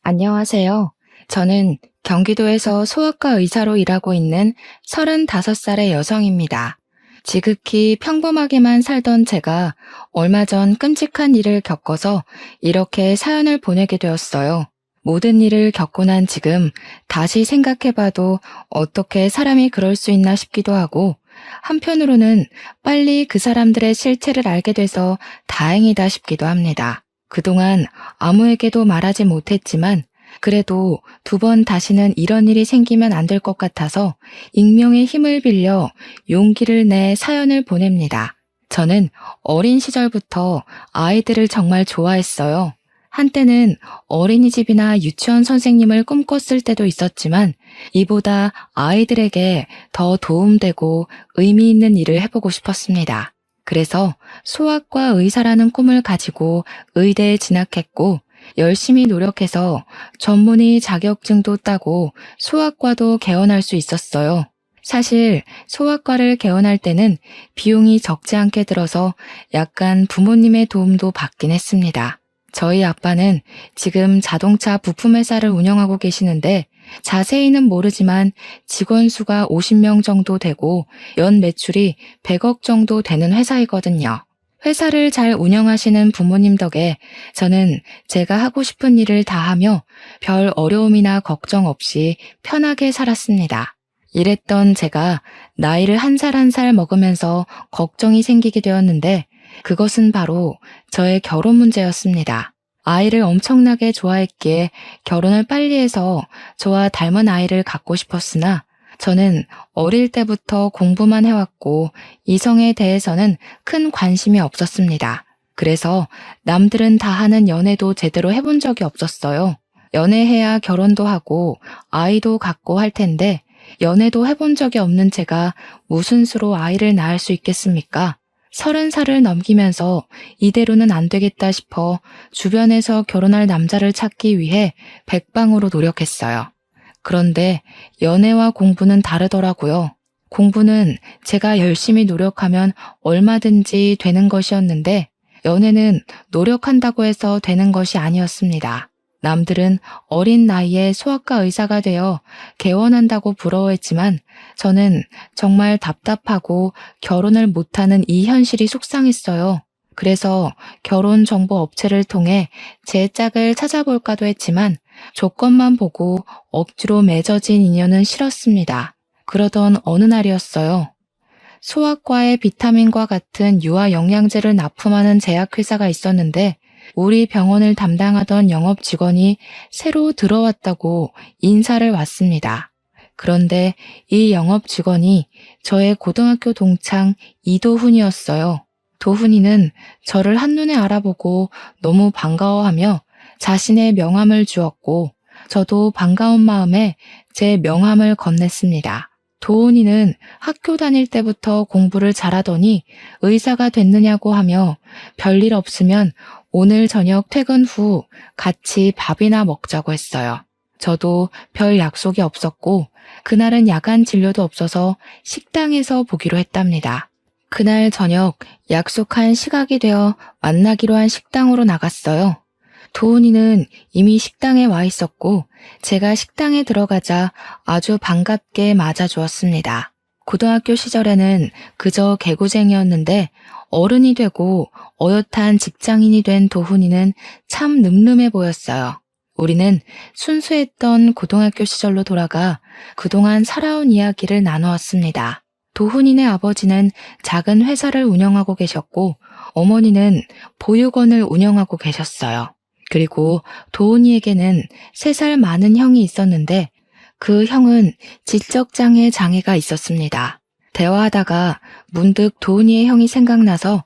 안녕하세요. 저는 경기도에서 소아과 의사로 일하고 있는 35살의 여성입니다. 지극히 평범하게만 살던 제가 얼마 전 끔찍한 일을 겪어서 이렇게 사연을 보내게 되었어요. 모든 일을 겪고 난 지금 다시 생각해봐도 어떻게 사람이 그럴 수 있나 싶기도 하고, 한편으로는 빨리 그 사람들의 실체를 알게 돼서 다행이다 싶기도 합니다. 그동안 아무에게도 말하지 못했지만 그래도 두 번 다시는 이런 일이 생기면 안 될 것 같아서 익명의 힘을 빌려 용기를 내 사연을 보냅니다. 저는 어린 시절부터 아이들을 정말 좋아했어요. 한때는 어린이집이나 유치원 선생님을 꿈꿨을 때도 있었지만 이보다 아이들에게 더 도움되고 의미 있는 일을 해보고 싶었습니다. 그래서 소아과 의사라는 꿈을 가지고 의대에 진학했고 열심히 노력해서 전문의 자격증도 따고 소아과도 개원할 수 있었어요. 사실 소아과를 개원할 때는 비용이 적지 않게 들어서 약간 부모님의 도움도 받긴 했습니다. 저희 아빠는 지금 자동차 부품 회사를 운영하고 계시는데 자세히는 모르지만 직원 수가 50명 정도 되고 연 매출이 100억 정도 되는 회사이거든요. 회사를 잘 운영하시는 부모님 덕에 저는 제가 하고 싶은 일을 다 하며 별 어려움이나 걱정 없이 편하게 살았습니다. 이랬던 제가 나이를 한 살 한 살 먹으면서 걱정이 생기게 되었는데 그것은 바로 저의 결혼 문제였습니다. 아이를 엄청나게 좋아했기에 결혼을 빨리 해서 저와 닮은 아이를 갖고 싶었으나 저는 어릴 때부터 공부만 해왔고 이성에 대해서는 큰 관심이 없었습니다. 그래서 남들은 다 하는 연애도 제대로 해본 적이 없었어요. 연애해야 결혼도 하고 아이도 갖고 할 텐데 연애도 해본 적이 없는 제가 무슨 수로 아이를 낳을 수 있겠습니까? 30살을 넘기면서 이대로는 안 되겠다 싶어 주변에서 결혼할 남자를 찾기 위해 백방으로 노력했어요. 그런데 연애와 공부는 다르더라고요. 공부는 제가 열심히 노력하면 얼마든지 되는 것이었는데 연애는 노력한다고 해서 되는 것이 아니었습니다. 남들은 어린 나이에 소아과 의사가 되어 개원한다고 부러워했지만 저는 정말 답답하고 결혼을 못하는 이 현실이 속상했어요. 그래서 결혼 정보 업체를 통해 제 짝을 찾아볼까도 했지만 조건만 보고 억지로 맺어진 인연은 싫었습니다. 그러던 어느 날이었어요. 소아과에 비타민과 같은 유아 영양제를 납품하는 제약회사가 있었는데 우리 병원을 담당하던 영업 직원이 새로 들어왔다고 인사를 왔습니다. 그런데 이 영업 직원이 저의 고등학교 동창 이도훈이었어요. 도훈이는 저를 한눈에 알아보고 너무 반가워하며 자신의 명함을 주었고 저도 반가운 마음에 제 명함을 건넸습니다. 도훈이는 학교 다닐 때부터 공부를 잘하더니 의사가 됐느냐고 하며 별일 없으면 오늘 저녁 퇴근 후 같이 밥이나 먹자고 했어요. 저도 별 약속이 없었고 그날은 야간 진료도 없어서 식당에서 보기로 했답니다. 그날 저녁 약속한 시각이 되어 만나기로 한 식당으로 나갔어요. 도훈이는 이미 식당에 와 있었고 제가 식당에 들어가자 아주 반갑게 맞아주었습니다. 고등학교 시절에는 그저 개구쟁이였는데 어른이 되고 어엿한 직장인이 된 도훈이는 참 늠름해 보였어요. 우리는 순수했던 고등학교 시절로 돌아가 그동안 살아온 이야기를 나누었습니다. 도훈이네 아버지는 작은 회사를 운영하고 계셨고 어머니는 보육원을 운영하고 계셨어요. 그리고 도훈이에게는 3살 많은 형이 있었는데 그 형은 지적장애 장애가 있었습니다. 대화하다가 문득 도훈이의 형이 생각나서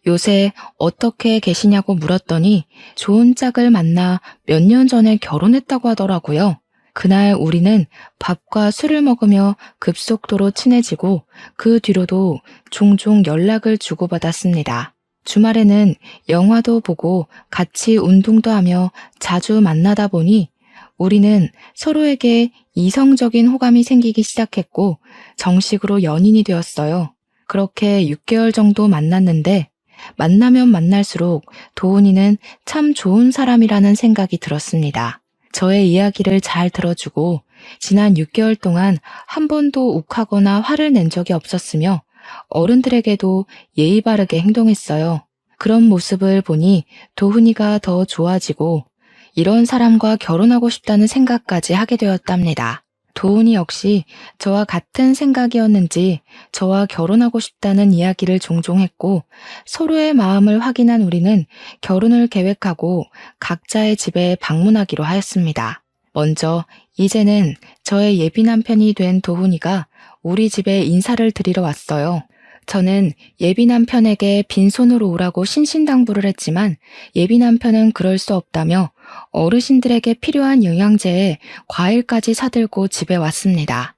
요새 어떻게 계시냐고 물었더니 좋은 짝을 만나 몇 년 전에 결혼했다고 하더라고요. 그날 우리는 밥과 술을 먹으며 급속도로 친해지고 그 뒤로도 종종 연락을 주고받았습니다. 주말에는 영화도 보고 같이 운동도 하며 자주 만나다 보니 우리는 서로에게 이성적인 호감이 생기기 시작했고 정식으로 연인이 되었어요. 그렇게 6개월 정도 만났는데 만나면 만날수록 도훈이는 참 좋은 사람이라는 생각이 들었습니다. 저의 이야기를 잘 들어주고 지난 6개월 동안 한 번도 욱하거나 화를 낸 적이 없었으며 어른들에게도 예의 바르게 행동했어요. 그런 모습을 보니 도훈이가 더 좋아지고 이런 사람과 결혼하고 싶다는 생각까지 하게 되었답니다. 도훈이 역시 저와 같은 생각이었는지 저와 결혼하고 싶다는 이야기를 종종 했고 서로의 마음을 확인한 우리는 결혼을 계획하고 각자의 집에 방문하기로 하였습니다. 먼저 이제는 저의 예비 남편이 된 도훈이가 우리 집에 인사를 드리러 왔어요. 저는 예비 남편에게 빈손으로 오라고 신신당부를 했지만 예비 남편은 그럴 수 없다며 어르신들에게 필요한 영양제에 과일까지 사들고 집에 왔습니다.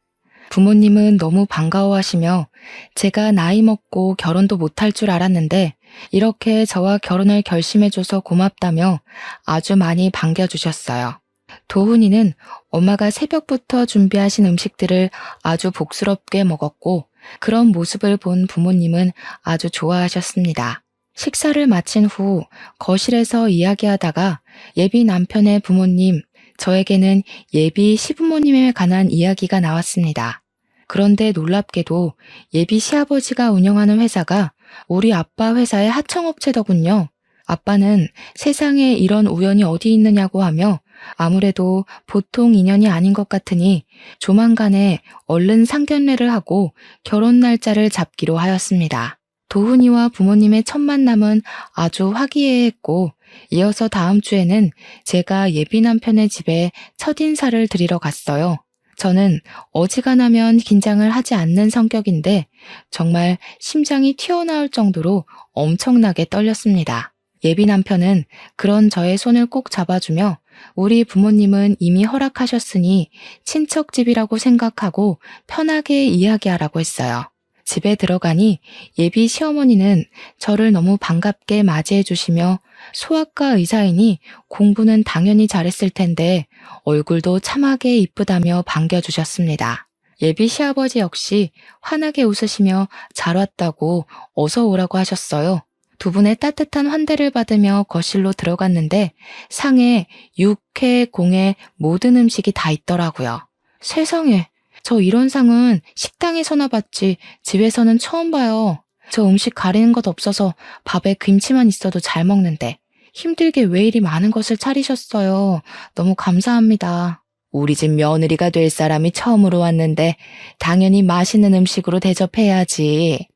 부모님은 너무 반가워하시며 제가 나이 먹고 결혼도 못할 줄 알았는데 이렇게 저와 결혼을 결심해줘서 고맙다며 아주 많이 반겨주셨어요. 도훈이는 엄마가 새벽부터 준비하신 음식들을 아주 복스럽게 먹었고 그런 모습을 본 부모님은 아주 좋아하셨습니다. 식사를 마친 후 거실에서 이야기하다가 예비 남편의 부모님, 저에게는 예비 시부모님에 관한 이야기가 나왔습니다. 그런데 놀랍게도 예비 시아버지가 운영하는 회사가 우리 아빠 회사의 하청업체더군요. 아빠는 세상에 이런 우연이 어디 있느냐고 하며 아무래도 보통 인연이 아닌 것 같으니 조만간에 얼른 상견례를 하고 결혼 날짜를 잡기로 하였습니다. 도훈이와 부모님의 첫 만남은 아주 화기애애했고 이어서 다음 주에는 제가 예비 남편의 집에 첫인사를 드리러 갔어요. 저는 어지간하면 긴장을 하지 않는 성격인데 정말 심장이 튀어나올 정도로 엄청나게 떨렸습니다. 예비 남편은 그런 저의 손을 꼭 잡아주며 우리 부모님은 이미 허락하셨으니 친척집이라고 생각하고 편하게 이야기하라고 했어요. 집에 들어가니 예비 시어머니는 저를 너무 반갑게 맞이해 주시며 소아과 의사이니 공부는 당연히 잘했을 텐데 얼굴도 참하게 이쁘다며 반겨주셨습니다. 예비 시아버지 역시 환하게 웃으시며 잘 왔다고 어서 오라고 하셨어요. 두 분의 따뜻한 환대를 받으며 거실로 들어갔는데 상에 육회, 공회 모든 음식이 다 있더라고요. 세상에, 저 이런 상은 식당에서나 봤지 집에서는 처음 봐요. 저 음식 가리는 것 없어서 밥에 김치만 있어도 잘 먹는데 힘들게 왜 이리 많은 것을 차리셨어요. 너무 감사합니다. 우리 집 며느리가 될 사람이 처음으로 왔는데 당연히 맛있는 음식으로 대접해야지.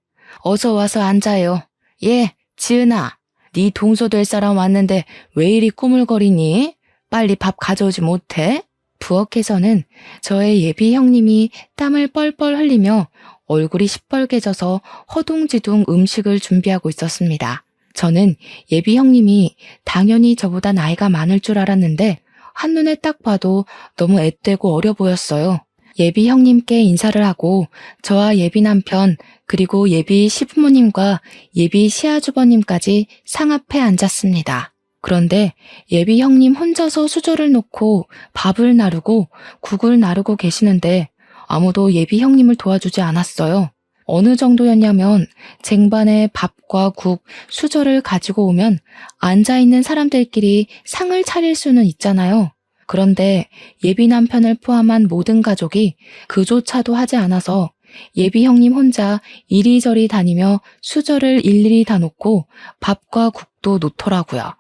어서 와서 앉아요. 예, 지은아, 네 동서 될 사람 왔는데 왜 이리 꾸물거리니? 빨리 밥 가져오지 못해? 부엌에서는 저의 예비 형님이 땀을 뻘뻘 흘리며 얼굴이 시뻘개져서 허둥지둥 음식을 준비하고 있었습니다. 저는 예비 형님이 당연히 저보다 나이가 많을 줄 알았는데 한눈에 딱 봐도 너무 앳되고 어려 보였어요. 예비 형님께 인사를 하고 저와 예비 남편 그리고 예비 시부모님과 예비 시아주버님까지 상 앞에 앉았습니다. 그런데 예비 형님 혼자서 수저를 놓고 밥을 나르고 국을 나르고 계시는데 아무도 예비 형님을 도와주지 않았어요. 어느 정도였냐면 쟁반에 밥과 국, 수저를 가지고 오면 앉아있는 사람들끼리 상을 차릴 수는 있잖아요. 그런데 예비 남편을 포함한 모든 가족이 그조차도 하지 않아서 예비 형님 혼자 이리저리 다니며 수저를 일일이 다 놓고 밥과 국도 놓더라고요.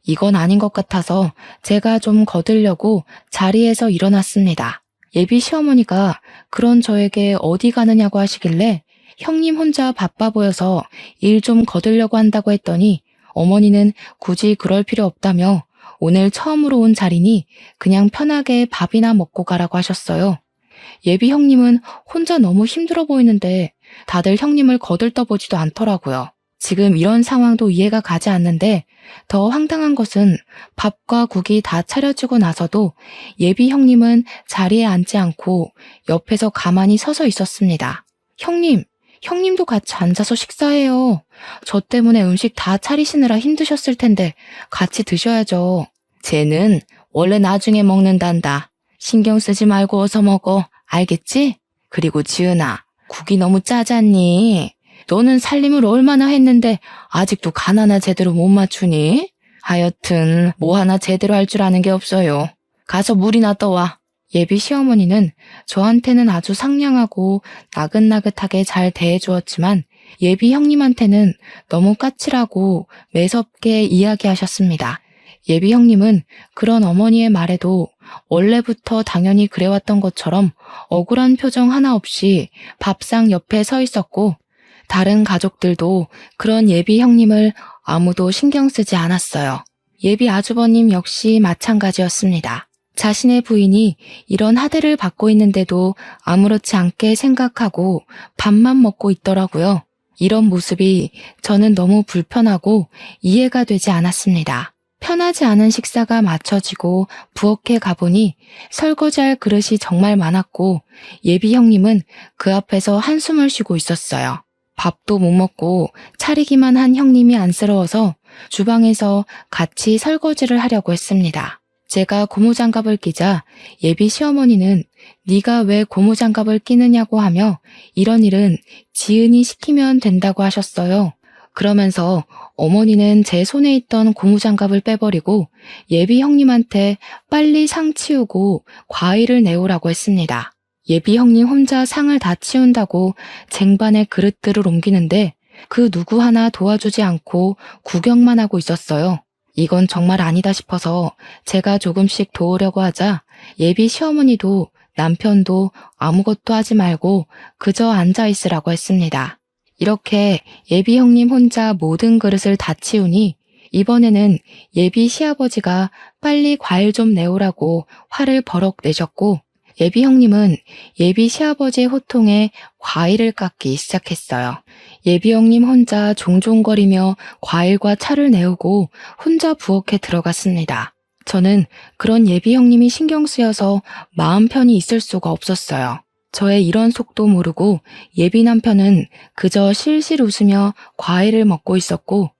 이건 아닌 것 같아서 제가 좀 거들려고 자리에서 일어났습니다. 예비 시어머니가 그런 저에게 어디 가느냐고 하시길래 형님 혼자 바빠 보여서 일 좀 거들려고 한다고 했더니 어머니는 굳이 그럴 필요 없다며 오늘 처음으로 온 자리니 그냥 편하게 밥이나 먹고 가라고 하셨어요. 예비 형님은 혼자 너무 힘들어 보이는데 다들 형님을 거들떠보지도 않더라고요. 지금 이런 상황도 이해가 가지 않는데 더 황당한 것은 밥과 국이 다 차려지고 나서도 예비 형님은 자리에 앉지 않고 옆에서 가만히 서서 있었습니다. 형님도 같이 앉아서 식사해요. 저 때문에 음식 다 차리시느라 힘드셨을 텐데 같이 드셔야죠. 쟤는 원래 나중에 먹는단다. 신경 쓰지 말고 어서 먹어. 알겠지? 그리고 지은아, 국이 너무 짜잖니? 너는 살림을 얼마나 했는데 아직도 간 하나 제대로 못 맞추니? 하여튼 뭐 하나 제대로 할 줄 아는 게 없어요. 가서 물이나 떠와. 예비 시어머니는 저한테는 아주 상냥하고 나긋나긋하게 잘 대해주었지만 예비 형님한테는 너무 까칠하고 매섭게 이야기하셨습니다. 예비 형님은 그런 어머니의 말에도 원래부터 당연히 그래왔던 것처럼 억울한 표정 하나 없이 밥상 옆에 서 있었고 다른 가족들도 그런 예비 형님을 아무도 신경 쓰지 않았어요. 예비 아주버님 역시 마찬가지였습니다. 자신의 부인이 이런 하대를 받고 있는데도 아무렇지 않게 생각하고 밥만 먹고 있더라고요. 이런 모습이 저는 너무 불편하고 이해가 되지 않았습니다. 편하지 않은 식사가 마쳐지고 부엌에 가보니 설거지할 그릇이 정말 많았고 예비 형님은 그 앞에서 한숨을 쉬고 있었어요. 밥도 못 먹고 차리기만 한 형님이 안쓰러워서 주방에서 같이 설거지를 하려고 했습니다. 제가 고무장갑을 끼자 예비 시어머니는 네가 왜 고무장갑을 끼느냐고 하며 이런 일은 지은이 시키면 된다고 하셨어요. 그러면서 어머니는 제 손에 있던 고무장갑을 빼버리고 예비 형님한테 빨리 상 치우고 과일을 내오라고 했습니다. 예비 형님 혼자 상을 다 치운다고 쟁반에 그릇들을 옮기는데 그 누구 하나 도와주지 않고 구경만 하고 있었어요. 이건 정말 아니다 싶어서 제가 조금씩 도우려고 하자 예비 시어머니도 남편도 아무것도 하지 말고 그저 앉아 있으라고 했습니다. 이렇게 예비 형님 혼자 모든 그릇을 다 치우니 이번에는 예비 시아버지가 빨리 과일 좀 내오라고 화를 버럭 내셨고 예비 형님은 예비 시아버지의 호통에 과일을 깎기 시작했어요. 예비 형님 혼자 종종거리며 과일과 차를 내오고 혼자 부엌에 들어갔습니다. 저는 그런 예비 형님이 신경 쓰여서 마음 편히 있을 수가 없었어요. 저의 이런 속도 모르고 예비 남편은 그저 실실 웃으며 과일을 먹고 있었고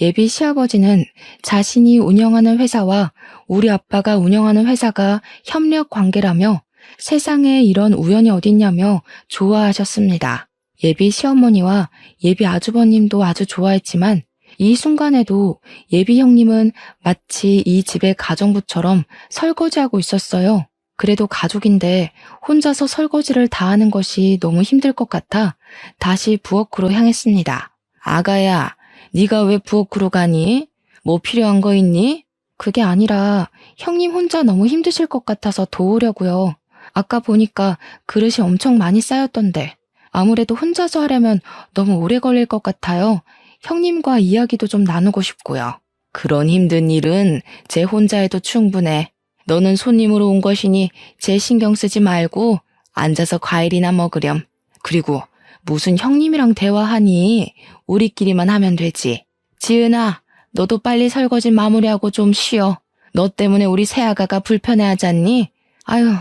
예비 시아버지는 자신이 운영하는 회사와 우리 아빠가 운영하는 회사가 협력 관계라며 세상에 이런 우연이 어딨냐며 좋아하셨습니다. 예비 시어머니와 예비 아주버님도 아주 좋아했지만 이 순간에도 예비 형님은 마치 이 집의 가정부처럼 설거지하고 있었어요. 그래도 가족인데 혼자서 설거지를 다 하는 것이 너무 힘들 것 같아 다시 부엌으로 향했습니다. 아가야, 네가 왜 부엌으로 가니? 뭐 필요한 거 있니? 그게 아니라 형님 혼자 너무 힘드실 것 같아서 도우려고요. 아까 보니까 그릇이 엄청 많이 쌓였던데 아무래도 혼자서 하려면 너무 오래 걸릴 것 같아요. 형님과 이야기도 좀 나누고 싶고요. 그런 힘든 일은 제 혼자 해도 충분해. 너는 손님으로 온 것이니 제 신경 쓰지 말고 앉아서 과일이나 먹으렴. 그리고 무슨 형님이랑 대화하니? 우리끼리만 하면 되지. 지은아, 너도 빨리 설거지 마무리하고 좀 쉬어. 너 때문에 우리 새아가가 불편해하지 않니? 아유,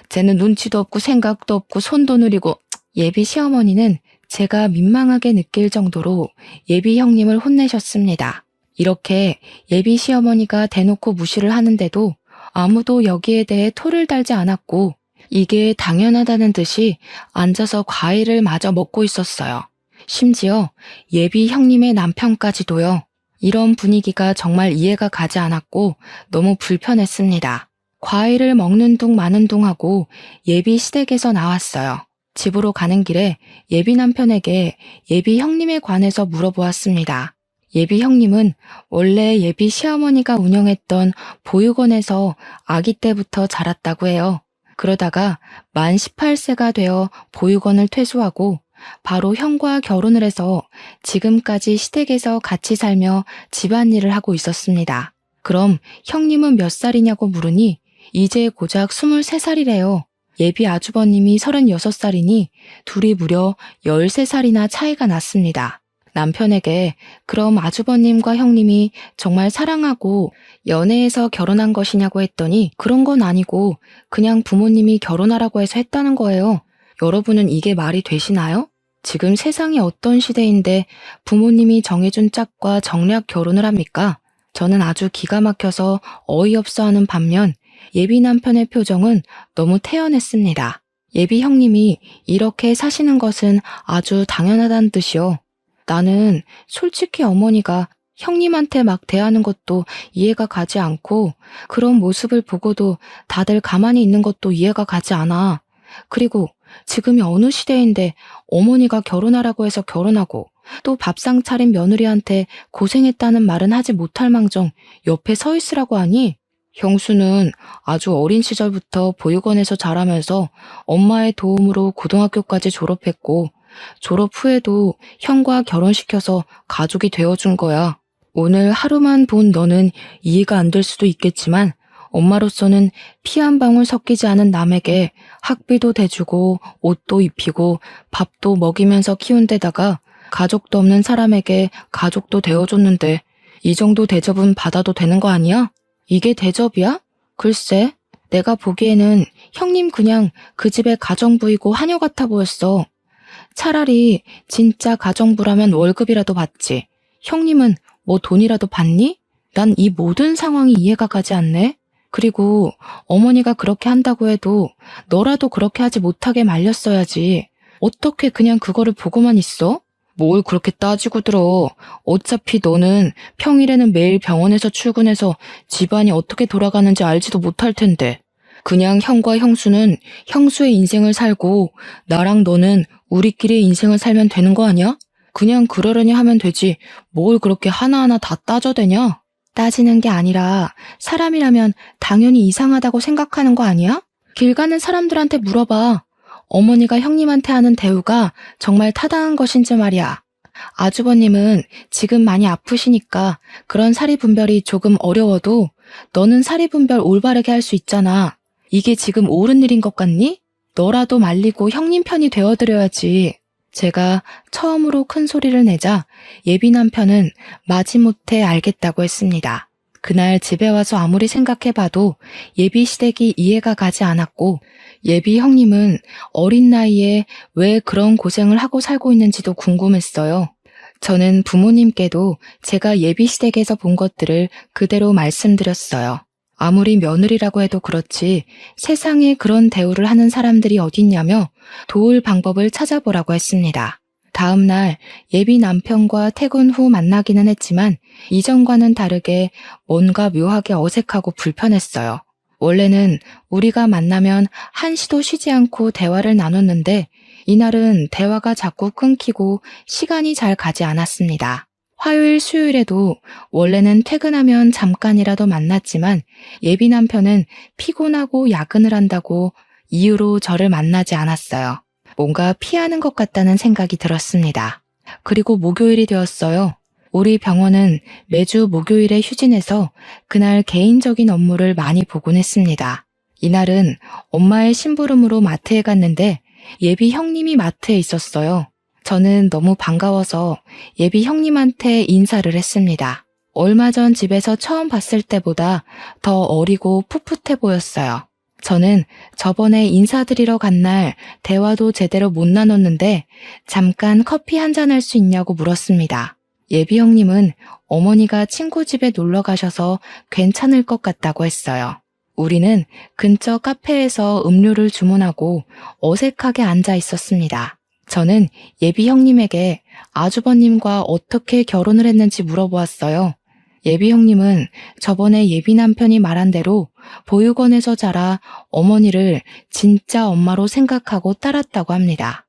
쟤는 눈치도 없고 생각도 없고 손도 느리고. 예비 시어머니는 제가 민망하게 느낄 정도로 예비 형님을 혼내셨습니다. 이렇게 예비 시어머니가 대놓고 무시를 하는데도 아무도 여기에 대해 토를 달지 않았고 이게 당연하다는 듯이 앉아서 과일을 마저 먹고 있었어요. 심지어 예비 형님의 남편까지도요. 이런 분위기가 정말 이해가 가지 않았고 너무 불편했습니다. 과일을 먹는 둥 마는 둥 하고 예비 시댁에서 나왔어요. 집으로 가는 길에 예비 남편에게 예비 형님에 관해서 물어보았습니다. 예비 형님은 원래 예비 시어머니가 운영했던 보육원에서 아기 때부터 자랐다고 해요. 그러다가 만 18세가 되어 보육원을 퇴소하고 바로 형과 결혼을 해서 지금까지 시댁에서 같이 살며 집안일을 하고 있었습니다. 그럼 형님은 몇 살이냐고 물으니 이제 고작 23살이래요. 예비 아주버님이 36살이니 둘이 무려 13살이나 차이가 났습니다. 남편에게 그럼 아주버님과 형님이 정말 사랑하고 연애해서 결혼한 것이냐고 했더니 그런 건 아니고 그냥 부모님이 결혼하라고 해서 했다는 거예요. 여러분은 이게 말이 되시나요? 지금 세상이 어떤 시대인데 부모님이 정해준 짝과 정략 결혼을 합니까? 저는 아주 기가 막혀서 어이없어 하는 반면 예비 남편의 표정은 너무 태연했습니다. 예비 형님이 이렇게 사시는 것은 아주 당연하다는 뜻이요. 나는 솔직히 어머니가 형님한테 막 대하는 것도 이해가 가지 않고 그런 모습을 보고도 다들 가만히 있는 것도 이해가 가지 않아. 그리고 지금이 어느 시대인데 어머니가 결혼하라고 해서 결혼하고 또 밥상 차린 며느리한테 고생했다는 말은 하지 못할 망정 옆에 서 있으라고 하니? 형수는 아주 어린 시절부터 보육원에서 자라면서 엄마의 도움으로 고등학교까지 졸업했고 졸업 후에도 형과 결혼시켜서 가족이 되어준 거야. 오늘 하루만 본 너는 이해가 안 될 수도 있겠지만 엄마로서는 피 한 방울 섞이지 않은 남에게 학비도 대주고 옷도 입히고 밥도 먹이면서 키운 데다가 가족도 없는 사람에게 가족도 되어줬는데 이 정도 대접은 받아도 되는 거 아니야? 이게 대접이야? 글쎄, 내가 보기에는 형님 그냥 그 집의 가정부이고 하녀 같아 보였어. 차라리 진짜 가정부라면 월급이라도 받지. 형님은 뭐 돈이라도 받니? 난 이 모든 상황이 이해가 가지 않네. 그리고 어머니가 그렇게 한다고 해도 너라도 그렇게 하지 못하게 말렸어야지. 어떻게 그냥 그거를 보고만 있어? 뭘 그렇게 따지고 들어. 어차피 너는 평일에는 매일 병원에서 출근해서 집안이 어떻게 돌아가는지 알지도 못할 텐데. 그냥 형과 형수는 형수의 인생을 살고 나랑 너는 우리끼리의 인생을 살면 되는 거 아니야? 그냥 그러려니 하면 되지. 뭘 그렇게 하나하나 다 따져대냐? 따지는 게 아니라 사람이라면 당연히 이상하다고 생각하는 거 아니야? 길 가는 사람들한테 물어봐. 어머니가 형님한테 하는 대우가 정말 타당한 것인지 말이야. 아주버님은 지금 많이 아프시니까 그런 사리분별이 조금 어려워도 너는 사리분별 올바르게 할 수 있잖아. 이게 지금 옳은 일인 것 같니? 너라도 말리고 형님 편이 되어드려야지. 제가 처음으로 큰 소리를 내자 예비 남편은 마지못해 알겠다고 했습니다. 그날 집에 와서 아무리 생각해봐도 예비 시댁이 이해가 가지 않았고 예비 형님은 어린 나이에 왜 그런 고생을 하고 살고 있는지도 궁금했어요. 저는 부모님께도 제가 예비 시댁에서 본 것들을 그대로 말씀드렸어요. 아무리 며느리라고 해도 그렇지 세상에 그런 대우를 하는 사람들이 어딨냐며 도울 방법을 찾아보라고 했습니다. 다음 날 예비 남편과 퇴근 후 만나기는 했지만 이전과는 다르게 뭔가 묘하게 어색하고 불편했어요. 원래는 우리가 만나면 한시도 쉬지 않고 대화를 나눴는데 이날은 대화가 자꾸 끊기고 시간이 잘 가지 않았습니다. 화요일, 수요일에도 원래는 퇴근하면 잠깐이라도 만났지만 예비 남편은 피곤하고 야근을 한다고 이유로 저를 만나지 않았어요. 뭔가 피하는 것 같다는 생각이 들었습니다. 그리고 목요일이 되었어요. 우리 병원은 매주 목요일에 휴진해서 그날 개인적인 업무를 많이 보곤 했습니다. 이날은 엄마의 심부름으로 마트에 갔는데 예비 형님이 마트에 있었어요. 저는 너무 반가워서 예비 형님한테 인사를 했습니다. 얼마 전 집에서 처음 봤을 때보다 더 어리고 풋풋해 보였어요. 저는 저번에 인사드리러 간 날 대화도 제대로 못 나눴는데 잠깐 커피 한잔 할 수 있냐고 물었습니다. 예비 형님은 어머니가 친구 집에 놀러 가셔서 괜찮을 것 같다고 했어요. 우리는 근처 카페에서 음료를 주문하고 어색하게 앉아 있었습니다. 저는 예비 형님에게 아주버님과 어떻게 결혼을 했는지 물어보았어요. 예비 형님은 저번에 예비 남편이 말한 대로 보육원에서 자라 어머니를 진짜 엄마로 생각하고 따랐다고 합니다.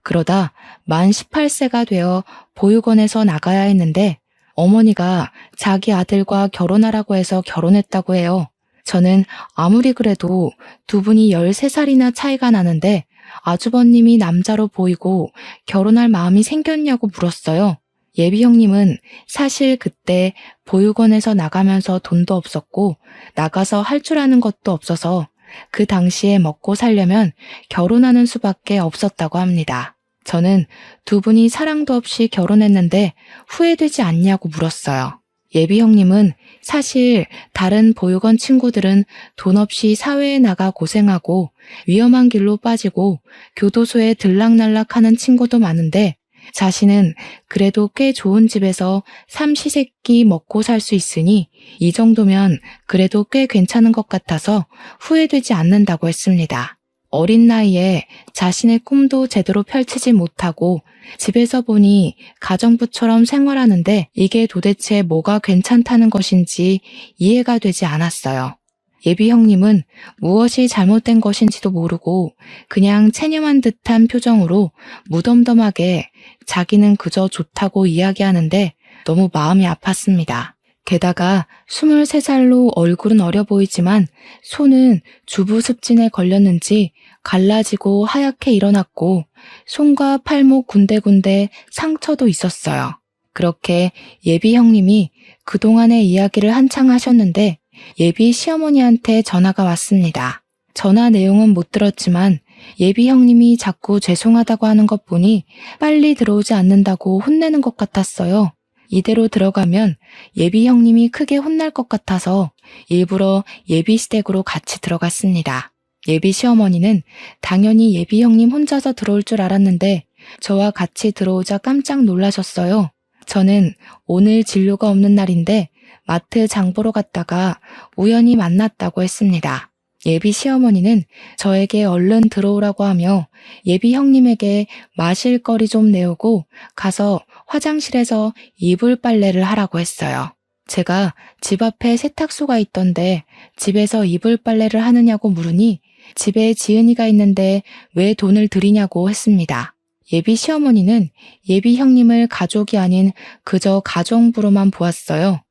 그러다 만 18세가 되어 보육원에서 나가야 했는데 어머니가 자기 아들과 결혼하라고 해서 결혼했다고 해요. 저는 아무리 그래도 두 분이 13살이나 차이가 나는데 아주버님이 남자로 보이고 결혼할 마음이 생겼냐고 물었어요. 예비 형님은 사실 그때 보육원에서 나가면서 돈도 없었고 나가서 할 줄 아는 것도 없어서 그 당시에 먹고 살려면 결혼하는 수밖에 없었다고 합니다. 저는 두 분이 사랑도 없이 결혼했는데 후회되지 않냐고 물었어요. 예비 형님은 사실 다른 보육원 친구들은 돈 없이 사회에 나가 고생하고 위험한 길로 빠지고 교도소에 들락날락하는 친구도 많은데 자신은 그래도 꽤 좋은 집에서 삼시세끼 먹고 살 수 있으니 이 정도면 그래도 꽤 괜찮은 것 같아서 후회되지 않는다고 했습니다. 어린 나이에 자신의 꿈도 제대로 펼치지 못하고 집에서 보니 가정부처럼 생활하는데 이게 도대체 뭐가 괜찮다는 것인지 이해가 되지 않았어요. 예비 형님은 무엇이 잘못된 것인지도 모르고 그냥 체념한 듯한 표정으로 무덤덤하게 자기는 그저 좋다고 이야기하는데 너무 마음이 아팠습니다. 게다가 23살로 얼굴은 어려 보이지만 손은 주부 습진에 걸렸는지 갈라지고 하얗게 일어났고 손과 팔목 군데군데 상처도 있었어요. 그렇게 예비 형님이 그동안의 이야기를 한창 하셨는데 예비 시어머니한테 전화가 왔습니다. 전화 내용은 못 들었지만 예비 형님이 자꾸 죄송하다고 하는 것 보니 빨리 들어오지 않는다고 혼내는 것 같았어요. 이대로 들어가면 예비 형님이 크게 혼날 것 같아서 일부러 예비 시댁으로 같이 들어갔습니다. 예비 시어머니는 당연히 예비 형님 혼자서 들어올 줄 알았는데 저와 같이 들어오자 깜짝 놀라셨어요. 저는 오늘 진료가 없는 날인데 마트 장 보러 갔다가 우연히 만났다고 했습니다. 예비 시어머니는 저에게 얼른 들어오라고 하며 예비 형님에게 마실 거리 좀 내오고 가서 화장실에서 이불 빨래를 하라고 했어요. 제가 집 앞에 세탁소가 있던데 집에서 이불 빨래를 하느냐고 물으니 집에 지은이가 있는데 왜 돈을 들이냐고 했습니다. 예비 시어머니는 예비 형님을 가족이 아닌 그저 가정부로만 보았어요.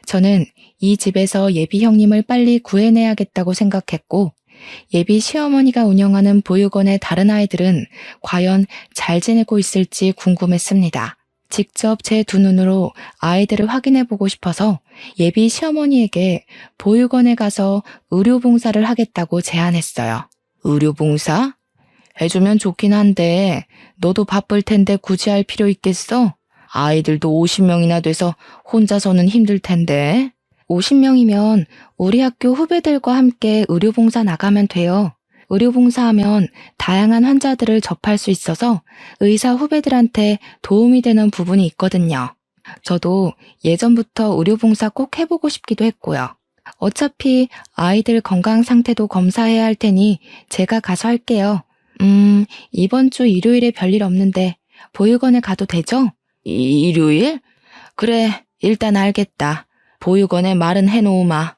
저는 이 집에서 예비 형님을 빨리 구해내야겠다고 생각했고 예비 시어머니가 운영하는 보육원의 다른 아이들은 과연 잘 지내고 있을지 궁금했습니다. 직접 제 두 눈으로 아이들을 확인해보고 싶어서 예비 시어머니에게 보육원에 가서 의료봉사를 하겠다고 제안했어요. 의료봉사? 해주면 좋긴 한데 너도 바쁠 텐데 굳이 할 필요 있겠어? 아이들도 50명이나 돼서 혼자서는 힘들 텐데. 50명이면 우리 학교 후배들과 함께 의료봉사 나가면 돼요. 의료봉사하면 다양한 환자들을 접할 수 있어서 의사 후배들한테 도움이 되는 부분이 있거든요. 저도 예전부터 의료봉사 꼭 해보고 싶기도 했고요. 어차피 아이들 건강 상태도 검사해야 할 테니 제가 가서 할게요. 이번 주 일요일에 별일 없는데 보육원에 가도 되죠? 일요일? 그래, 일단 알겠다. 보육원에 말은 해놓으마.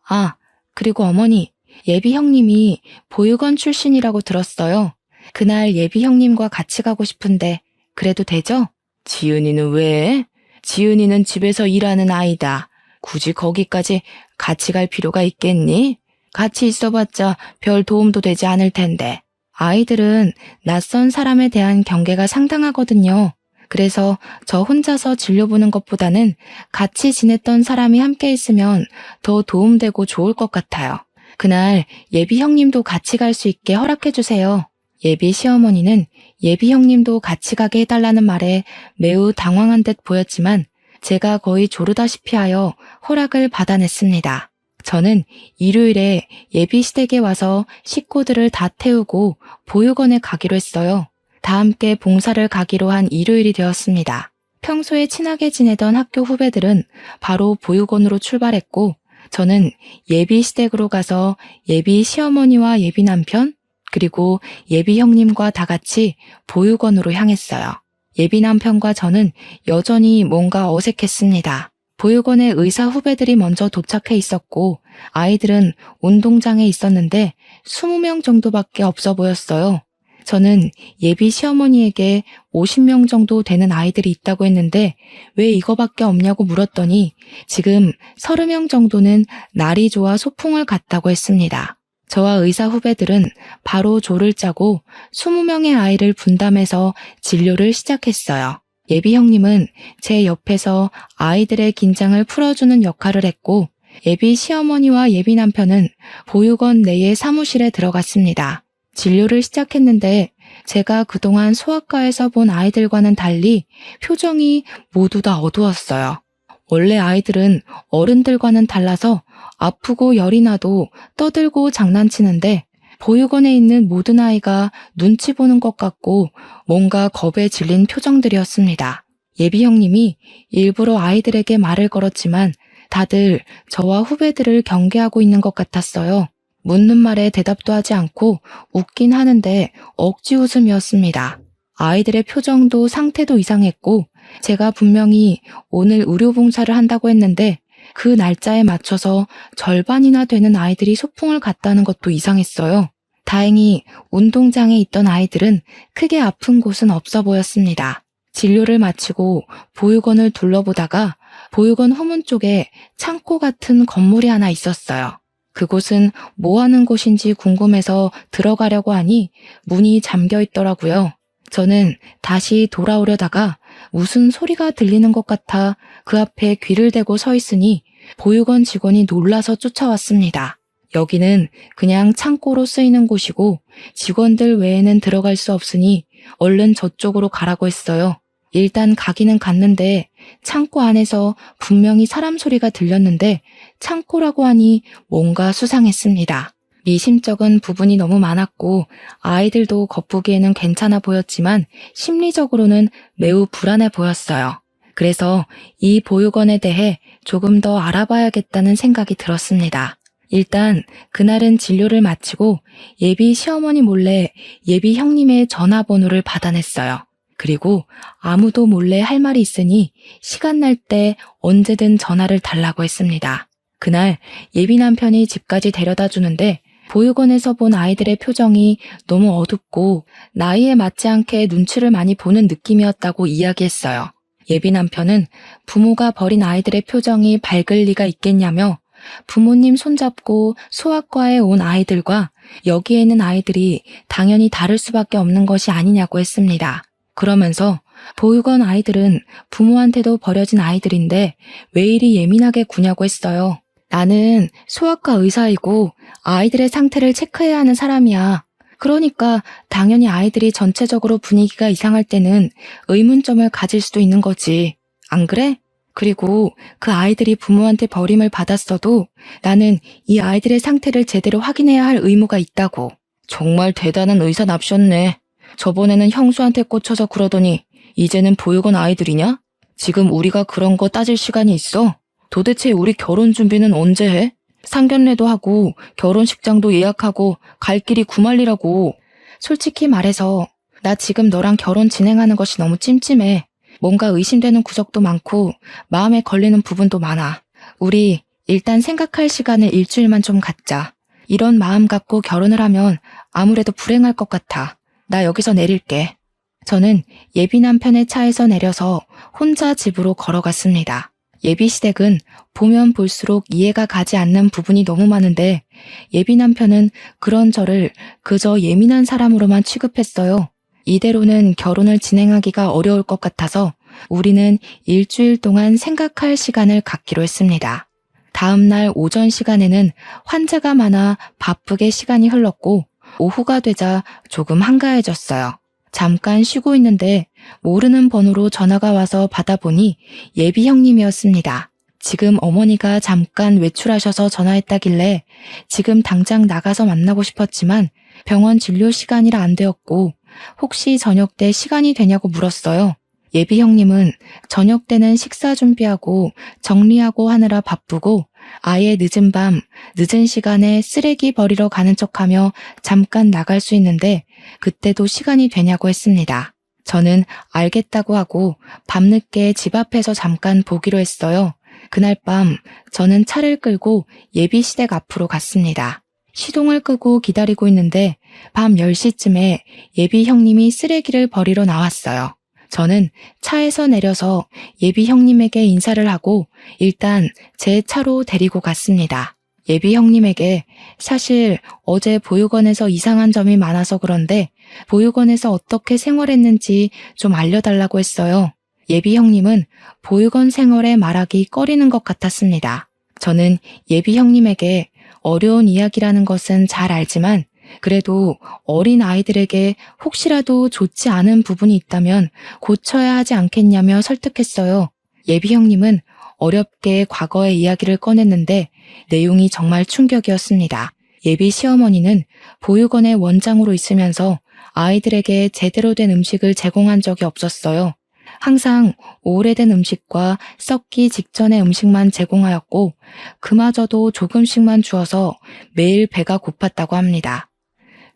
아, 그리고 어머니, 예비 형님이 보육원 출신이라고 들었어요. 그날 예비 형님과 같이 가고 싶은데 그래도 되죠? 지은이는 왜? 지은이는 집에서 일하는 아이다. 굳이 거기까지 같이 갈 필요가 있겠니? 같이 있어봤자 별 도움도 되지 않을 텐데. 아이들은 낯선 사람에 대한 경계가 상당하거든요. 그래서 저 혼자서 진료 보는 것보다는 같이 지냈던 사람이 함께 있으면 더 도움되고 좋을 것 같아요. 그날 예비 형님도 같이 갈 수 있게 허락해주세요. 예비 시어머니는 예비 형님도 같이 가게 해달라는 말에 매우 당황한 듯 보였지만 제가 거의 조르다시피 하여 허락을 받아냈습니다. 저는 일요일에 예비 시댁에 와서 식구들을 다 태우고 보육원에 가기로 했어요. 다 함께 봉사를 가기로 한 일요일이 되었습니다. 평소에 친하게 지내던 학교 후배들은 바로 보육원으로 출발했고 저는 예비 시댁으로 가서 예비 시어머니와 예비 남편 그리고 예비 형님과 다 같이 보육원으로 향했어요. 예비 남편과 저는 여전히 뭔가 어색했습니다. 보육원에 의사 후배들이 먼저 도착해 있었고 아이들은 운동장에 있었는데 20명 정도밖에 없어 보였어요. 저는 예비 시어머니에게 50명 정도 되는 아이들이 있다고 했는데 왜 이거밖에 없냐고 물었더니 지금 30명 정도는 날이 좋아 소풍을 갔다고 했습니다. 저와 의사 후배들은 바로 조를 짜고 20명의 아이를 분담해서 진료를 시작했어요. 예비 형님은 제 옆에서 아이들의 긴장을 풀어주는 역할을 했고 예비 시어머니와 예비 남편은 보육원 내의 사무실에 들어갔습니다. 진료를 시작했는데 제가 그동안 소아과에서 본 아이들과는 달리 표정이 모두 다 어두웠어요. 원래 아이들은 어른들과는 달라서 아프고 열이 나도 떠들고 장난치는데 보육원에 있는 모든 아이가 눈치 보는 것 같고 뭔가 겁에 질린 표정들이었습니다. 예비 형님이 일부러 아이들에게 말을 걸었지만 다들 저와 후배들을 경계하고 있는 것 같았어요. 묻는 말에 대답도 하지 않고 웃긴 하는데 억지 웃음이었습니다. 아이들의 표정도 상태도 이상했고 제가 분명히 오늘 의료봉사를 한다고 했는데 그 날짜에 맞춰서 절반이나 되는 아이들이 소풍을 갔다는 것도 이상했어요. 다행히 운동장에 있던 아이들은 크게 아픈 곳은 없어 보였습니다. 진료를 마치고 보육원을 둘러보다가 보육원 후문 쪽에 창고 같은 건물이 하나 있었어요. 그곳은 뭐 하는 곳인지 궁금해서 들어가려고 하니 문이 잠겨 있더라고요. 저는 다시 돌아오려다가 무슨 소리가 들리는 것 같아 그 앞에 귀를 대고 서 있으니 보육원 직원이 놀라서 쫓아왔습니다. 여기는 그냥 창고로 쓰이는 곳이고 직원들 외에는 들어갈 수 없으니 얼른 저쪽으로 가라고 했어요. 일단 가기는 갔는데 창고 안에서 분명히 사람 소리가 들렸는데 창고라고 하니 뭔가 수상했습니다. 미심쩍은 부분이 너무 많았고 아이들도 겉보기에는 괜찮아 보였지만 심리적으로는 매우 불안해 보였어요. 그래서 이 보육원에 대해 조금 더 알아봐야겠다는 생각이 들었습니다. 일단 그날은 진료를 마치고 예비 시어머니 몰래 예비 형님의 전화번호를 받아냈어요. 그리고 아무도 몰래 할 말이 있으니 시간 날 때 언제든 전화를 달라고 했습니다. 그날 예비 남편이 집까지 데려다 주는데 보육원에서 본 아이들의 표정이 너무 어둡고 나이에 맞지 않게 눈치를 많이 보는 느낌이었다고 이야기했어요. 예비 남편은 부모가 버린 아이들의 표정이 밝을 리가 있겠냐며 부모님 손잡고 소아과에 온 아이들과 여기에 있는 아이들이 당연히 다를 수밖에 없는 것이 아니냐고 했습니다. 그러면서 보육원 아이들은 부모한테도 버려진 아이들인데 왜 이리 예민하게 구냐고 했어요. 나는 소아과 의사이고 아이들의 상태를 체크해야 하는 사람이야. 그러니까 당연히 아이들이 전체적으로 분위기가 이상할 때는 의문점을 가질 수도 있는 거지. 안 그래? 그리고 그 아이들이 부모한테 버림을 받았어도 나는 이 아이들의 상태를 제대로 확인해야 할 의무가 있다고. 정말 대단한 의사 납셨네. 저번에는 형수한테 꽂혀서 그러더니 이제는 보육원 아이들이냐? 지금 우리가 그런 거 따질 시간이 있어? 도대체 우리 결혼 준비는 언제 해? 상견례도 하고 결혼식장도 예약하고 갈 길이 구만리라고. 솔직히 말해서 나 지금 너랑 결혼 진행하는 것이 너무 찜찜해. 뭔가 의심되는 구석도 많고 마음에 걸리는 부분도 많아. 우리 일단 생각할 시간을 일주일만 좀 갖자. 이런 마음 갖고 결혼을 하면 아무래도 불행할 것 같아. 나 여기서 내릴게. 저는 예비 남편의 차에서 내려서 혼자 집으로 걸어갔습니다. 예비 시댁은 보면 볼수록 이해가 가지 않는 부분이 너무 많은데 예비 남편은 그런 저를 그저 예민한 사람으로만 취급했어요. 이대로는 결혼을 진행하기가 어려울 것 같아서 우리는 일주일 동안 생각할 시간을 갖기로 했습니다. 다음 날 오전 시간에는 환자가 많아 바쁘게 시간이 흘렀고 오후가 되자 조금 한가해졌어요. 잠깐 쉬고 있는데 모르는 번호로 전화가 와서 받아보니 예비 형님이었습니다. 지금 어머니가 잠깐 외출하셔서 전화했다길래 지금 당장 나가서 만나고 싶었지만 병원 진료 시간이라 안 되었고 혹시 저녁 때 시간이 되냐고 물었어요. 예비 형님은 저녁 때는 식사 준비하고 정리하고 하느라 바쁘고 아예 늦은 밤, 늦은 시간에 쓰레기 버리러 가는 척하며 잠깐 나갈 수 있는데 그때도 시간이 되냐고 했습니다. 저는 알겠다고 하고 밤늦게 집 앞에서 잠깐 보기로 했어요. 그날 밤 저는 차를 끌고 예비 시댁 앞으로 갔습니다. 시동을 끄고 기다리고 있는데 밤 10시쯤에 예비 형님이 쓰레기를 버리러 나왔어요. 저는 차에서 내려서 예비 형님에게 인사를 하고 일단 제 차로 데리고 갔습니다. 예비 형님에게 사실 어제 보육원에서 이상한 점이 많아서 그런데 보육원에서 어떻게 생활했는지 좀 알려달라고 했어요. 예비 형님은 보육원 생활에 말하기 꺼리는 것 같았습니다. 저는 예비 형님에게 어려운 이야기라는 것은 잘 알지만 그래도 어린 아이들에게 혹시라도 좋지 않은 부분이 있다면 고쳐야 하지 않겠냐며 설득했어요. 예비 형님은 어렵게 과거의 이야기를 꺼냈는데 내용이 정말 충격이었습니다. 예비 시어머니는 보육원의 원장으로 있으면서 아이들에게 제대로 된 음식을 제공한 적이 없었어요. 항상 오래된 음식과 썩기 직전의 음식만 제공하였고 그마저도 조금씩만 주어서 매일 배가 고팠다고 합니다.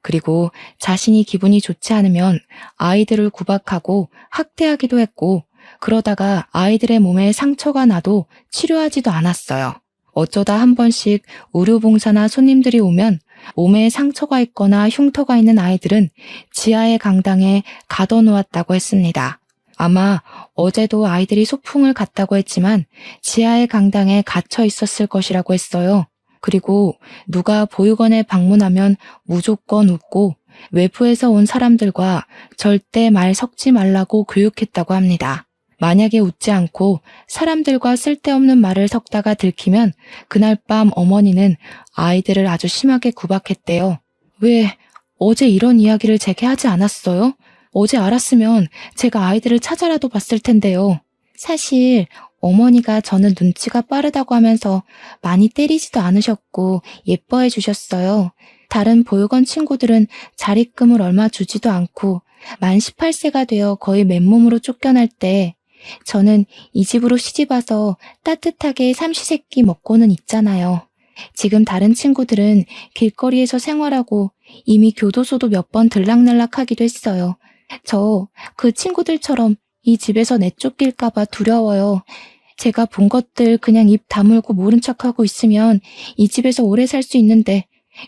그리고 자신이 기분이 좋지 않으면 아이들을 구박하고 학대하기도 했고 그러다가 아이들의 몸에 상처가 나도 치료하지도 않았어요. 어쩌다 한 번씩 의료봉사나 손님들이 오면 몸에 상처가 있거나 흉터가 있는 아이들은 지하의 강당에 가둬놓았다고 했습니다. 아마 어제도 아이들이 소풍을 갔다고 했지만 지하의 강당에 갇혀 있었을 것이라고 했어요. 그리고 누가 보육원에 방문하면 무조건 웃고 외부에서 온 사람들과 절대 말 섞지 말라고 교육했다고 합니다. 만약에 웃지 않고 사람들과 쓸데없는 말을 섞다가 들키면 그날 밤 어머니는 아이들을 아주 심하게 구박했대요. 왜 어제 이런 이야기를 제게 하지 않았어요? 어제 알았으면 제가 아이들을 찾아라도 봤을 텐데요. 사실 어머니가 저는 눈치가 빠르다고 하면서 많이 때리지도 않으셨고 예뻐해 주셨어요. 다른 보육원 친구들은 자립금을 얼마 주지도 않고 만 18세가 되어 거의 맨몸으로 쫓겨날 때 저는 이 집으로 시집와서 따뜻하게 삼시세끼 먹고는 있잖아요. 지금 다른 친구들은 길거리에서 생활하고 이미 교도소도 몇 번 들락날락하기도 했어요. 저 그 친구들처럼 이 집에서 내쫓길까봐 두려워요. 제가 본 것들 그냥 입 다물고 모른 척하고 있으면 이 집에서 오래 살 수 있는데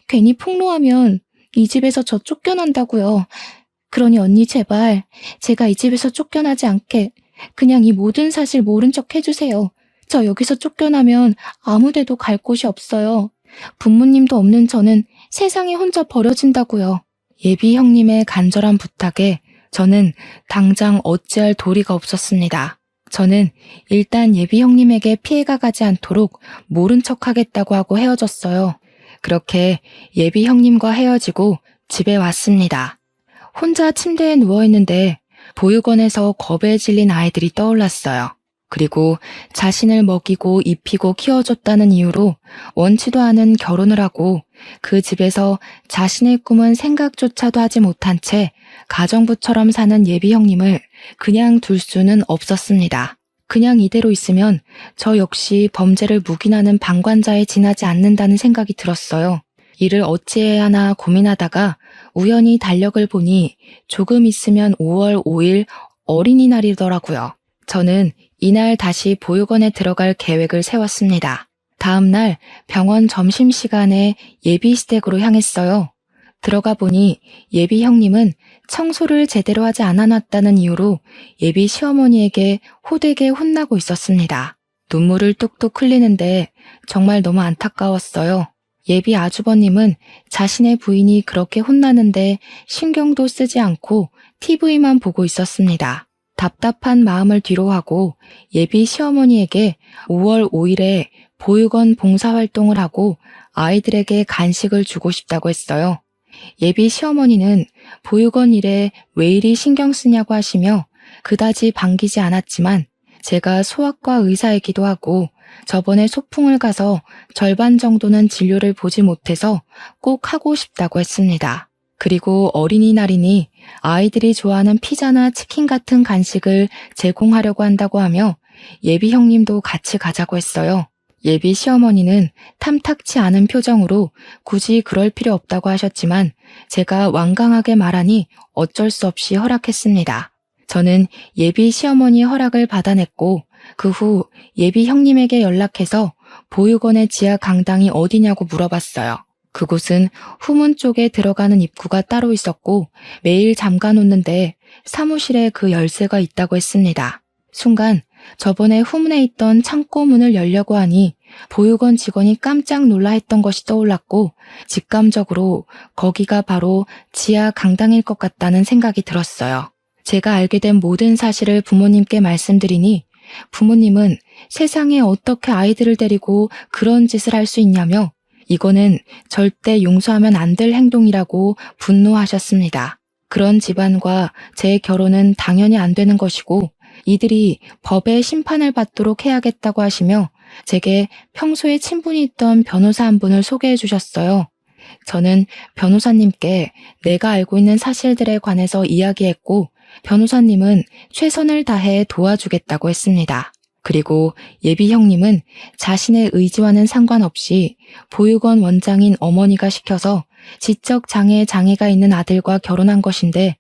괜히 폭로하면 이 집에서 저 쫓겨난다고요. 그러니 언니 제발 제가 이 집에서 쫓겨나지 않게 그냥 이 모든 사실 모른 척 해주세요. 저 여기서 쫓겨나면 아무 데도 갈 곳이 없어요. 부모님도 없는 저는 세상에 혼자 버려진다고요. 예비 형님의 간절한 부탁에 저는 당장 어찌할 도리가 없었습니다. 저는 일단 예비 형님에게 피해가 가지 않도록 모른 척 하겠다고 하고 헤어졌어요. 그렇게 예비 형님과 헤어지고 집에 왔습니다. 혼자 침대에 누워있는데 보육원에서 겁에 질린 아이들이 떠올랐어요. 그리고 자신을 먹이고 입히고 키워줬다는 이유로 원치도 않은 결혼을 하고 그 집에서 자신의 꿈은 생각조차도 하지 못한 채 가정부처럼 사는 예비 형님을 그냥 둘 수는 없었습니다. 그냥 이대로 있으면 저 역시 범죄를 묵인하는 방관자에 지나지 않는다는 생각이 들었어요. 이를 어찌해야 하나 고민하다가 우연히 달력을 보니 조금 있으면 5월 5일 어린이날이더라고요. 저는 이날 다시 보육원에 들어갈 계획을 세웠습니다. 다음 날 병원 점심시간에 예비 시댁으로 향했어요. 들어가 보니 예비 형님은 청소를 제대로 하지 않아놨다는 이유로 예비 시어머니에게 호되게 혼나고 있었습니다. 눈물을 뚝뚝 흘리는데 정말 너무 안타까웠어요. 예비 아주버님은 자신의 부인이 그렇게 혼나는데 신경도 쓰지 않고 TV만 보고 있었습니다. 답답한 마음을 뒤로하고 예비 시어머니에게 5월 5일에 보육원 봉사활동을 하고 아이들에게 간식을 주고 싶다고 했어요. 예비 시어머니는 보육원 일에 왜 이리 신경 쓰냐고 하시며 그다지 반기지 않았지만 제가 소아과 의사이기도 하고 저번에 소풍을 가서 절반 정도는 진료를 보지 못해서 꼭 하고 싶다고 했습니다. 그리고 어린이날이니 아이들이 좋아하는 피자나 치킨 같은 간식을 제공하려고 한다고 하며 예비 형님도 같이 가자고 했어요. 예비 시어머니는 탐탁치 않은 표정으로 굳이 그럴 필요 없다고 하셨지만 제가 완강하게 말하니 어쩔 수 없이 허락했습니다. 저는 예비 시어머니의 허락을 받아냈고 그 후 예비 형님에게 연락해서 보육원의 지하 강당이 어디냐고 물어봤어요. 그곳은 후문 쪽에 들어가는 입구가 따로 있었고 매일 잠가놓는데 사무실에 그 열쇠가 있다고 했습니다. 순간 저번에 후문에 있던 창고 문을 열려고 하니 보육원 직원이 깜짝 놀라 했던 것이 떠올랐고 직감적으로 거기가 바로 지하 강당일 것 같다는 생각이 들었어요. 제가 알게 된 모든 사실을 부모님께 말씀드리니 부모님은 세상에 어떻게 아이들을 데리고 그런 짓을 할 수 있냐며 이거는 절대 용서하면 안 될 행동이라고 분노하셨습니다. 그런 집안과 제 결혼은 당연히 안 되는 것이고 이들이 법의 심판을 받도록 해야겠다고 하시며 제게 평소에 친분이 있던 변호사 한 분을 소개해 주셨어요. 저는 변호사님께 내가 알고 있는 사실들에 관해서 이야기했고 변호사님은 최선을 다해 도와주겠다고 했습니다. 그리고 예비 형님은 자신의 의지와는 상관없이 보육원 원장인 어머니가 시켜서 지적장애 장애가 있는 아들과 결혼한 것인데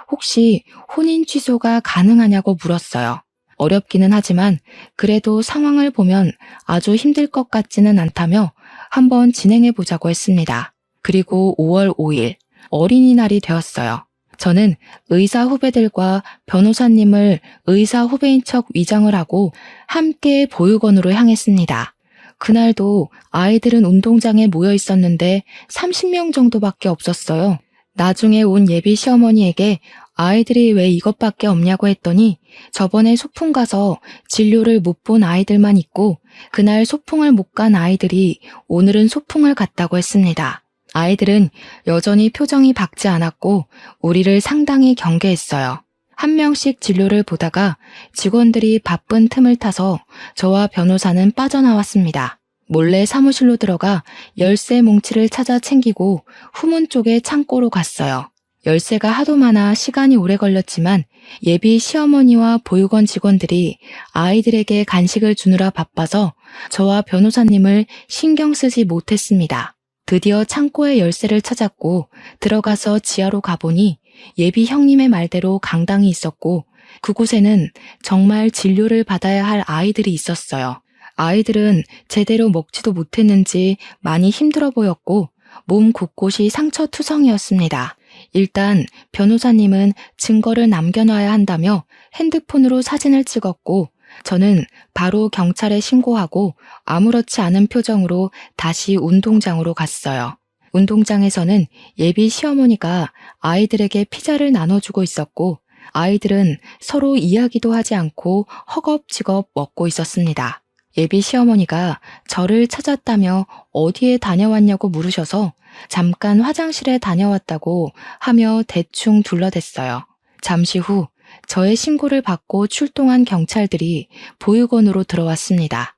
혹시 혼인 취소가 가능하냐고 물었어요. 어렵기는 하지만 그래도 상황을 보면 아주 힘들 것 같지는 않다며 한번 진행해 보자고 했습니다. 그리고 5월 5일 어린이날이 되었어요. 저는 의사 후배들과 변호사님을 의사 후배인 척 위장을 하고 함께 보육원으로 향했습니다. 그날도 아이들은 운동장에 모여 있었는데 30명 정도밖에 없었어요. 나중에 온 예비 시어머니에게 아이들이 왜 이것밖에 없냐고 했더니 저번에 소풍 가서 진료를 못 본 아이들만 있고 그날 소풍을 못 간 아이들이 오늘은 소풍을 갔다고 했습니다. 아이들은 여전히 표정이 밝지 않았고 우리를 상당히 경계했어요. 한 명씩 진료를 보다가 직원들이 바쁜 틈을 타서 저와 변호사는 빠져나왔습니다. 몰래 사무실로 들어가 열쇠 뭉치를 찾아 챙기고 후문 쪽에 창고로 갔어요. 열쇠가 하도 많아 시간이 오래 걸렸지만 예비 시어머니와 보육원 직원들이 아이들에게 간식을 주느라 바빠서 저와 변호사님을 신경 쓰지 못했습니다. 드디어 창고의 열쇠를 찾았고 들어가서 지하로 가보니 예비 형님의 말대로 강당이 있었고 그곳에는 정말 진료를 받아야 할 아이들이 있었어요. 아이들은 제대로 먹지도 못했는지 많이 힘들어 보였고 몸 곳곳이 상처투성이었습니다. 일단 변호사님은 증거를 남겨놔야 한다며 핸드폰으로 사진을 찍었고 저는 바로 경찰에 신고하고 아무렇지 않은 표정으로 다시 운동장으로 갔어요. 운동장에서는 예비 시어머니가 아이들에게 피자를 나눠주고 있었고 아이들은 서로 이야기도 하지 않고 허겁지겁 먹고 있었습니다. 예비 시어머니가 저를 찾았다며 어디에 다녀왔냐고 물으셔서 잠깐 화장실에 다녀왔다고 하며 대충 둘러댔어요. 잠시 후 저의 신고를 받고 출동한 경찰들이 보육원으로 들어왔습니다.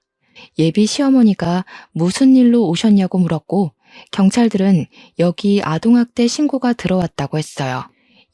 예비 시어머니가 무슨 일로 오셨냐고 물었고 경찰들은 여기 아동학대 신고가 들어왔다고 했어요.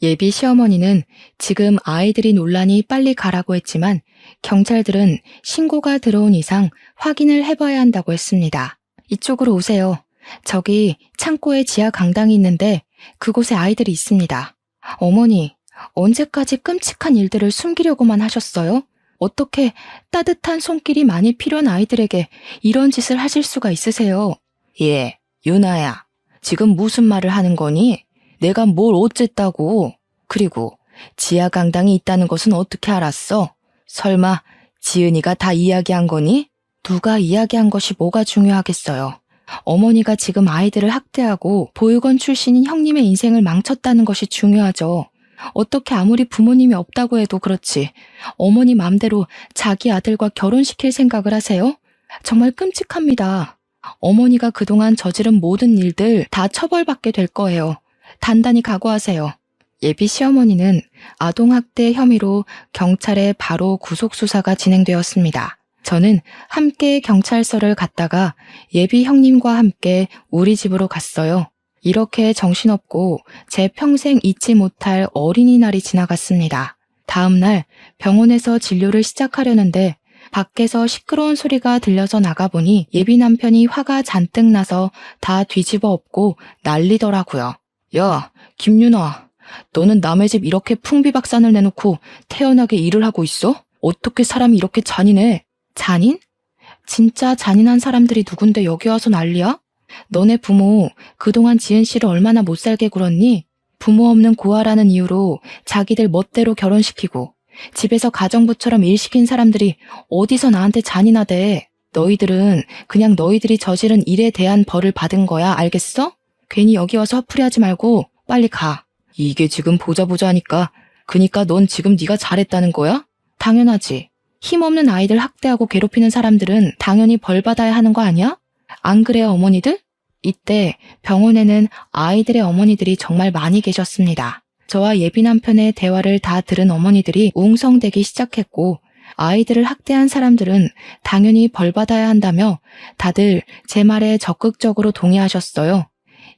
예비 시어머니는 지금 아이들이 논란이 빨리 가라고 했지만 경찰들은 신고가 들어온 이상 확인을 해봐야 한다고 했습니다. 이쪽으로 오세요. 저기 창고에 지하 강당이 있는데 그곳에 아이들이 있습니다. 어머니, 언제까지 끔찍한 일들을 숨기려고만 하셨어요? 어떻게 따뜻한 손길이 많이 필요한 아이들에게 이런 짓을 하실 수가 있으세요? 예, 유나야. 지금 무슨 말을 하는 거니? 내가 뭘 어쨌다고? 그리고 지하 강당이 있다는 것은 어떻게 알았어? 설마 지은이가 다 이야기한 거니? 누가 이야기한 것이 뭐가 중요하겠어요. 어머니가 지금 아이들을 학대하고 보육원 출신인 형님의 인생을 망쳤다는 것이 중요하죠. 어떻게 아무리 부모님이 없다고 해도 그렇지 어머니 맘대로 자기 아들과 결혼시킬 생각을 하세요? 정말 끔찍합니다. 어머니가 그동안 저지른 모든 일들 다 처벌받게 될 거예요. 단단히 각오하세요. 예비 시어머니는 아동학대 혐의로 경찰에 바로 구속수사가 진행되었습니다. 저는 함께 경찰서를 갔다가 예비 형님과 함께 우리 집으로 갔어요. 이렇게 정신없고 제 평생 잊지 못할 어린이날이 지나갔습니다. 다음 날 병원에서 진료를 시작하려는데 밖에서 시끄러운 소리가 들려서 나가보니 예비 남편이 화가 잔뜩 나서 다 뒤집어 엎고 난리더라고요. 야, 김윤아, 너는 남의 집 이렇게 풍비박산을 내놓고 태연하게 일을 하고 있어? 어떻게 사람이 이렇게 잔인해? 잔인? 진짜 잔인한 사람들이 누군데 여기 와서 난리야? 너네 부모 그동안 지은 씨를 얼마나 못살게 굴었니? 부모 없는 고아라는 이유로 자기들 멋대로 결혼시키고 집에서 가정부처럼 일 시킨 사람들이 어디서 나한테 잔인하대. 너희들은 그냥 너희들이 저지른 일에 대한 벌을 받은 거야. 알겠어? 괜히 여기 와서 화풀이하지 말고 빨리 가. 이게 지금 보자 하니까 그니까 넌 지금 네가 잘했다는 거야? 당연하지. 힘없는 아이들 학대하고 괴롭히는 사람들은 당연히 벌 받아야 하는 거 아니야? 안 그래요, 어머니들? 이때 병원에는 아이들의 어머니들이 정말 많이 계셨습니다. 저와 예비 남편의 대화를 다 들은 어머니들이 웅성대기 시작했고 아이들을 학대한 사람들은 당연히 벌 받아야 한다며 다들 제 말에 적극적으로 동의하셨어요.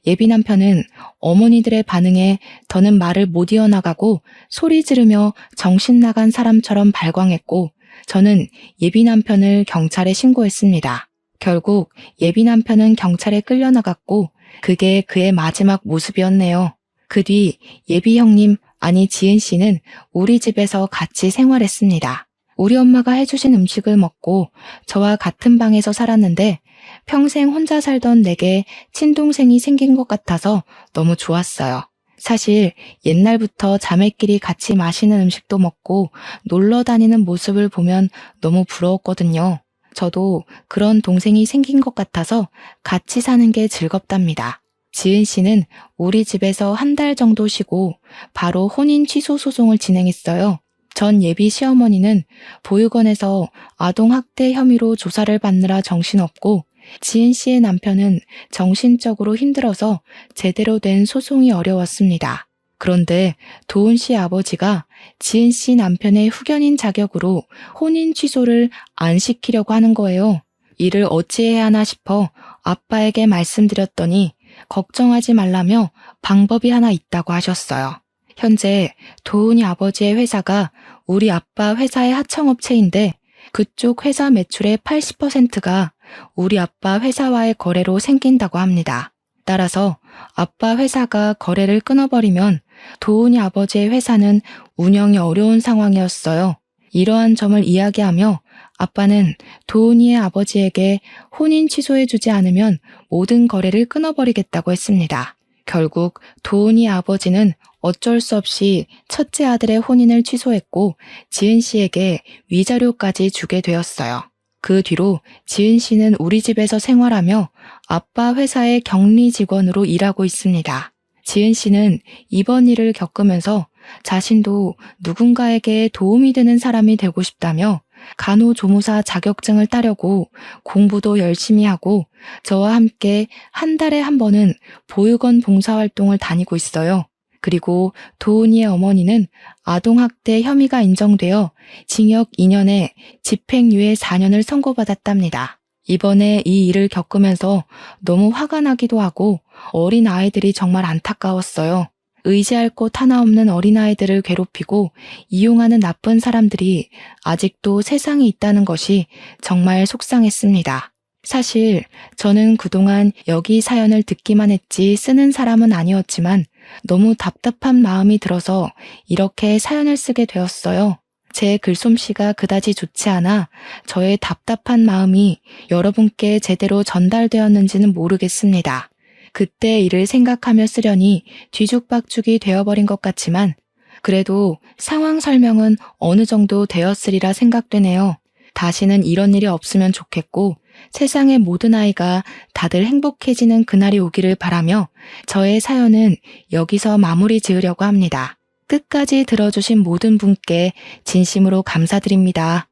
예비 남편은 어머니들의 반응에 더는 말을 못 이어나가고 소리 지르며 정신 나간 사람처럼 발광했고 저는 예비 남편을 경찰에 신고했습니다. 결국 예비 남편은 경찰에 끌려나갔고 그게 그의 마지막 모습이었네요. 그 뒤 예비 형님, 아니 지은 씨는 우리 집에서 같이 생활했습니다. 우리 엄마가 해주신 음식을 먹고 저와 같은 방에서 살았는데 평생 혼자 살던 내게 친동생이 생긴 것 같아서 너무 좋았어요. 사실 옛날부터 자매끼리 같이 마시는 음식도 먹고 놀러 다니는 모습을 보면 너무 부러웠거든요. 저도 그런 동생이 생긴 것 같아서 같이 사는 게 즐겁답니다. 지은 씨는 우리 집에서 한 달 정도 쉬고 바로 혼인 취소 소송을 진행했어요. 전 예비 시어머니는 보육원에서 아동학대 혐의로 조사를 받느라 정신없고 지은 씨의 남편은 정신적으로 힘들어서 제대로 된 소송이 어려웠습니다. 그런데 도훈 씨 아버지가 지은 씨 남편의 후견인 자격으로 혼인 취소를 안 시키려고 하는 거예요. 이를 어찌해야 하나 싶어 아빠에게 말씀드렸더니 걱정하지 말라며 방법이 하나 있다고 하셨어요. 현재 도훈이 아버지의 회사가 우리 아빠 회사의 하청업체인데 그쪽 회사 매출의 80%가 우리 아빠 회사와의 거래로 생긴다고 합니다. 따라서 아빠 회사가 거래를 끊어버리면 도훈이 아버지의 회사는 운영이 어려운 상황이었어요. 이러한 점을 이야기하며 아빠는 도훈이의 아버지에게 혼인 취소해주지 않으면 모든 거래를 끊어버리겠다고 했습니다. 결국 도훈이 아버지는 어쩔 수 없이 첫째 아들의 혼인을 취소했고 지은 씨에게 위자료까지 주게 되었어요. 그 뒤로 지은 씨는 우리 집에서 생활하며 아빠 회사의 격리 직원으로 일하고 있습니다. 지은 씨는 이번 일을 겪으면서 자신도 누군가에게 도움이 되는 사람이 되고 싶다며 간호조무사 자격증을 따려고 공부도 열심히 하고 저와 함께 한 달에 한 번은 보육원 봉사활동을 다니고 있어요. 그리고 도훈이의 어머니는 아동학대 혐의가 인정되어 징역 2년에 집행유예 4년을 선고받았답니다. 이번에 이 일을 겪으면서 너무 화가 나기도 하고 어린 아이들이 정말 안타까웠어요. 의지할 곳 하나 없는 어린아이들을 괴롭히고 이용하는 나쁜 사람들이 아직도 세상에 있다는 것이 정말 속상했습니다. 사실 저는 그동안 여기 사연을 듣기만 했지 쓰는 사람은 아니었지만 너무 답답한 마음이 들어서 이렇게 사연을 쓰게 되었어요. 제 글솜씨가 그다지 좋지 않아 저의 답답한 마음이 여러분께 제대로 전달되었는지는 모르겠습니다. 그때 일을 생각하며 쓰려니 뒤죽박죽이 되어버린 것 같지만 그래도 상황 설명은 어느 정도 되었으리라 생각되네요. 다시는 이런 일이 없으면 좋겠고 세상의 모든 아이가 다들 행복해지는 그날이 오기를 바라며 저의 사연은 여기서 마무리 지으려고 합니다. 끝까지 들어주신 모든 분께 진심으로 감사드립니다.